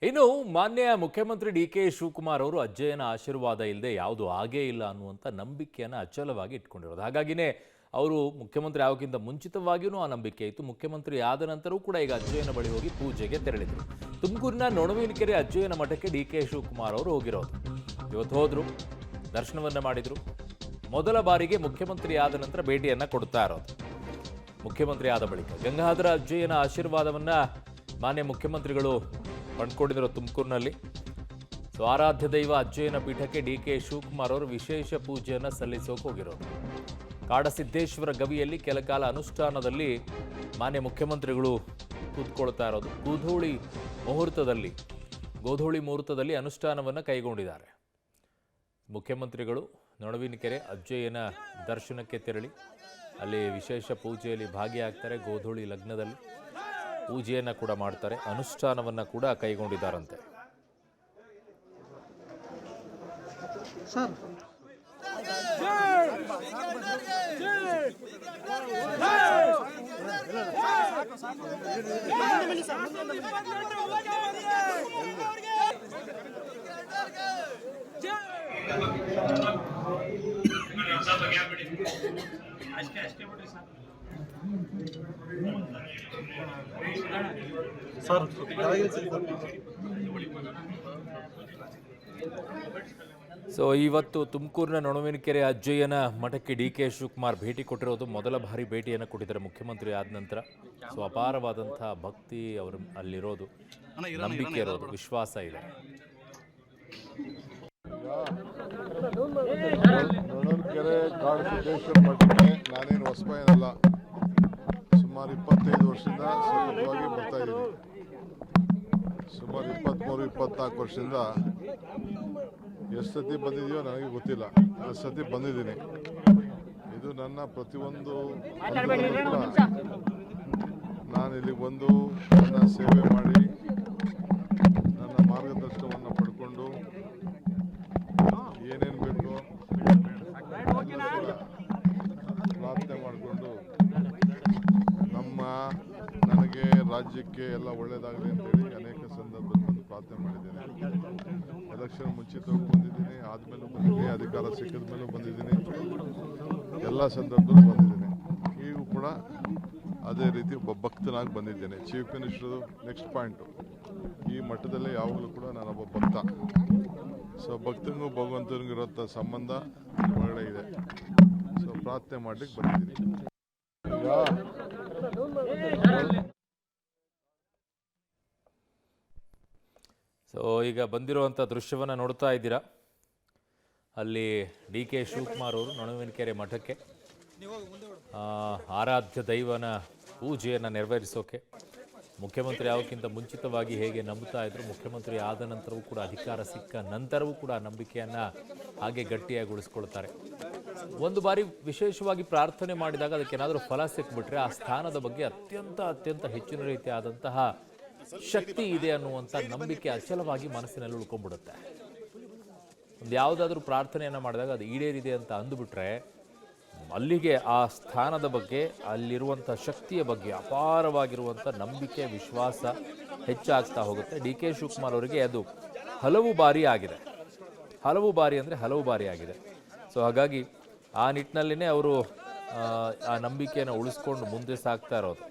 ಇನ್ನು ಮಾನ್ಯ ಮುಖ್ಯಮಂತ್ರಿ ಡಿ.ಕೆ. ಶಿವಕುಮಾರ್ ಅವರು ಅಜ್ಜಯ್ಯನ ಆಶೀರ್ವಾದ ಇಲ್ಲದೆ ಯಾವುದು ಆಗೇ ಇಲ್ಲ ಅನ್ನುವಂಥ ನಂಬಿಕೆಯನ್ನು ಅಚಲವಾಗಿ ಇಟ್ಕೊಂಡಿರೋದು. ಹಾಗಾಗಿನೇ ಅವರು ಮುಖ್ಯಮಂತ್ರಿ ಆಗೋಕ್ಕಿಂತ ಮುಂಚಿತವಾಗಿಯೂ ಆ ನಂಬಿಕೆ ಇತ್ತು. ಮುಖ್ಯಮಂತ್ರಿ ಆದ ನಂತರವೂ ಕೂಡ ಈಗ ಅಜ್ಜಯ್ಯನ ಬಳಿ ಹೋಗಿ ಪೂಜೆಗೆ ತೆರಳಿದರು. ತುಮಕೂರಿನ ನೊಣವಿನಕೆರೆ ಅಜ್ಜಯ್ಯನ ಮಠಕ್ಕೆ ಡಿ.ಕೆ. ಶಿವಕುಮಾರ್ ಅವರು ಹೋಗಿರೋದು. ಇವತ್ತು ಹೋದ್ರು, ದರ್ಶನವನ್ನ ಮಾಡಿದ್ರು. ಮೊದಲ ಬಾರಿಗೆ ಮುಖ್ಯಮಂತ್ರಿ ಆದ ನಂತರ ಭೇಟಿಯನ್ನ ಕೊಡ್ತಾ ಇರೋದು. ಮುಖ್ಯಮಂತ್ರಿ ಆದ ಬಳಿಕ ಗಂಗಾಧರ ಅಜ್ಜಯ್ಯನ ಆಶೀರ್ವಾದವನ್ನ ಮಾನ್ಯ ಮುಖ್ಯಮಂತ್ರಿಗಳು ಪಡ್ಕೊಂಡಿರೋ ತುಮಕೂರಿನಲ್ಲಿ. ಆರಾಧ್ಯ ದೈವ ಅಜ್ಜಯ್ಯನ ಪೀಠಕ್ಕೆ ಡಿ.ಕೆ. ಶಿವಕುಮಾರ್ ಅವರು ವಿಶೇಷ ಪೂಜೆಯನ್ನು ಸಲ್ಲಿಸೋಕೆ ಹೋಗಿರೋದು. ಕಾಡಸಿದ್ದೇಶ್ವರ ಗವಿಯಲ್ಲಿ ಕೆಲಕಾಲ ಅನುಷ್ಠಾನದಲ್ಲಿ ಮಾನ್ಯ ಮುಖ್ಯಮಂತ್ರಿಗಳು ಕೂತ್ಕೊಳ್ತಾ ಇರೋದು. ಗೋಧೂಳಿ ಮುಹೂರ್ತದಲ್ಲಿ ಅನುಷ್ಠಾನವನ್ನು ಕೈಗೊಂಡಿದ್ದಾರೆ. ಮುಖ್ಯಮಂತ್ರಿಗಳು ನೊಣವಿನಕೆರೆ ಅಜ್ಜಯ್ಯನ ದರ್ಶನಕ್ಕೆ ತೆರಳಿ ಅಲ್ಲಿ ವಿಶೇಷ ಪೂಜೆಯಲ್ಲಿ ಭಾಗಿಯಾಗ್ತಾರೆ. ಗೋಧೂಳಿ ಲಗ್ನದಲ್ಲಿ ಪೂಜೆಯನ್ನು ಕೂಡ ಮಾಡ್ತಾರೆ, ಅನುಷ್ಠಾನವನ್ನು ಕೂಡ ಕೈಗೊಂಡಿದ್ದಾರಂತೆ. ಇವತ್ತು ತುಮಕೂರಿನ ನೊಣವಿನಕೆರೆ ಅಜ್ಜಯ್ಯನ ಮಠಕ್ಕೆ ಡಿ.ಕೆ. ಶಿವಕುಮಾರ್ ಭೇಟಿ ಕೊಟ್ಟಿರೋದು ಮೊದಲ ಬಾರಿ ಭೇಟಿಯನ್ನು ಕೊಟ್ಟಿದ್ದಾರೆ ಮುಖ್ಯಮಂತ್ರಿ ಆದ ನಂತರ. ಅಪಾರವಾದಂತಹ ಭಕ್ತಿ ಅವರು ಅಲ್ಲಿರೋದು, ನಂಬಿಕೆ ಇರೋದು, ವಿಶ್ವಾಸ ಇದೆ. ನೊಣವಿನಕೆರೆ ಕಾಡಸಿದ್ದೇಶ್ವರ ಮಠಕ್ಕೆ ನಾನೇನು ಹೊಸಬ ಏನಲ್ಲ, ಸುಮಾರು 25 ವರ್ಷದಿಂದ ಸತತವಾಗಿ ಬರ್ತಾ ಇದ್ದೀನಿ. ಸುಮಾರು 23-24 ವರ್ಷದಿಂದ ಎಷ್ಟು ಸತಿ ಬಂದಿದೆಯೋ ನನಗೆ ಗೊತ್ತಿಲ್ಲ, ಎಷ್ಟು ಸತಿ ಬಂದಿದ್ದೀನಿ. ಇದು ನನ್ನ ಪ್ರತಿಯೊಂದು ನಾನು ಇಲ್ಲಿಗೆ ಬಂದು ನನ್ನ ಸೇವೆ ಮಾಡಿ ನನ್ನ ಮಾರ್ಗದರ್ಶನವನ್ನು ಪಡ್ಕೊಂಡು ಏನೇನು ಬೇಕು ಪ್ರಾರ್ಥನೆ ಮಾಡಿಕೊಂಡು ನನಗೆ ರಾಜ್ಯಕ್ಕೆ ಎಲ್ಲ ಒಳ್ಳೆಯದಾಗಲಿ ಅಂತೇಳಿ ಅನೇಕ ಸಂದರ್ಭದಲ್ಲಿ ಬಂದು ಪ್ರಾರ್ಥನೆ ಮಾಡಿದ್ದೇನೆ. ಎಲೆಕ್ಷನ್ ಮುಂಚಿತವಾಗಿ ಬಂದಿದ್ದೀನಿ, ಆದಮೇಲೂ ಬಂದಿದ್ದೀನಿ, ಅಧಿಕಾರ ಸಿಕ್ಕಿದ ಮೇಲೂ ಬಂದಿದ್ದೀನಿ, ಎಲ್ಲ ಸಂದರ್ಭದಲ್ಲೂ ಬಂದಿದ್ದೀನಿ. ಈಗೂ ಕೂಡ ಅದೇ ರೀತಿ ಒಬ್ಬ ಭಕ್ತನಾಗಿ ಬಂದಿದ್ದೇನೆ. ಚೀಫ್ ಮಿನಿಸ್ಟರು ನೆಕ್ಸ್ಟ್ ಪಾಯಿಂಟು, ಈ ಮಟ್ಟದಲ್ಲಿ ಯಾವಾಗಲೂ ಕೂಡ ನಾನೊಬ್ಬ ಭಕ್ತ. ಭಕ್ತನಿಗೂ ಭಗವಂತನಿಗೂ ಇರೋಂಥ ಸಂಬಂಧ ಒಳ್ಳೆ ಇದೆ. ಪ್ರಾರ್ಥನೆ ಮಾಡಲಿಕ್ಕೆ ಬಂದಿದ್ದೀನಿ. ಈಗ ಬಂದಿರುವಂಥ ದೃಶ್ಯವನ್ನು ನೋಡ್ತಾ ಇದ್ದೀರಾ. ಅಲ್ಲಿ ಡಿ.ಕೆ. ಶಿವಕುಮಾರ್ ಅವರು ನೊಣವಿನಕೆರೆ ಮಠಕ್ಕೆ ಆರಾಧ್ಯ ದೈವನ ಪೂಜೆಯನ್ನು ನೆರವೇರಿಸೋಕೆ ಮುಖ್ಯಮಂತ್ರಿ ಆಗೋಕ್ಕಿಂತ ಮುಂಚಿತವಾಗಿ ಹೇಗೆ ನಂಬುತ್ತಾ ಇದ್ರು, ಮುಖ್ಯಮಂತ್ರಿ ಆದ ನಂತರವೂ ಕೂಡ ಅಧಿಕಾರ ಸಿಕ್ಕ ನಂತರವೂ ಕೂಡ ನಂಬಿಕೆಯನ್ನು ಹಾಗೆ ಗಟ್ಟಿಯಾಗಿ ಉಳಿಸ್ಕೊಳ್ತಾರೆ. ಒಂದು ಬಾರಿ ವಿಶೇಷವಾಗಿ ಪ್ರಾರ್ಥನೆ ಮಾಡಿದಾಗ ಅದಕ್ಕೇನಾದರೂ ಫಲ ಸಿಕ್ಬಿಟ್ರೆ ಆ ಸ್ಥಾನದ ಬಗ್ಗೆ ಅತ್ಯಂತ ಹೆಚ್ಚಿನ ರೀತಿಯಾದಂತಹ ಶಕ್ತಿ ಇದೆ ಅನ್ನುವಂಥ ನಂಬಿಕೆ ಅಚಲವಾಗಿ ಮನಸ್ಸಿನಲ್ಲಿ ಉಳ್ಕೊಂಡ್ಬಿಡುತ್ತೆ. ಒಂದು ಯಾವುದಾದ್ರೂ ಪ್ರಾರ್ಥನೆಯನ್ನು ಮಾಡಿದಾಗ ಅದು ಈಡೇರಿದೆ ಅಂತ ಅಂದುಬಿಟ್ರೆ ಅಲ್ಲಿಗೆ ಆ ಸ್ಥಾನದ ಬಗ್ಗೆ, ಅಲ್ಲಿರುವಂಥ ಶಕ್ತಿಯ ಬಗ್ಗೆ ಅಪಾರವಾಗಿರುವಂಥ ನಂಬಿಕೆ, ವಿಶ್ವಾಸ ಹೆಚ್ಚಾಗ್ತಾ ಹೋಗುತ್ತೆ. ಡಿ.ಕೆ. ಶಿವಕುಮಾರ್ ಅವರಿಗೆ ಅದು ಹಲವು ಬಾರಿ ಆಗಿದೆ. ಹಲವು ಬಾರಿ ಆಗಿದೆ. ಹಾಗಾಗಿ ಆ ನಿಟ್ಟಿನಲ್ಲಿನೇ ಅವರು ಆ ನಂಬಿಕೆಯನ್ನು ಉಳಿಸ್ಕೊಂಡು ಮುಂದೆ ಸಾಗ್ತಾ ಇರೋದು.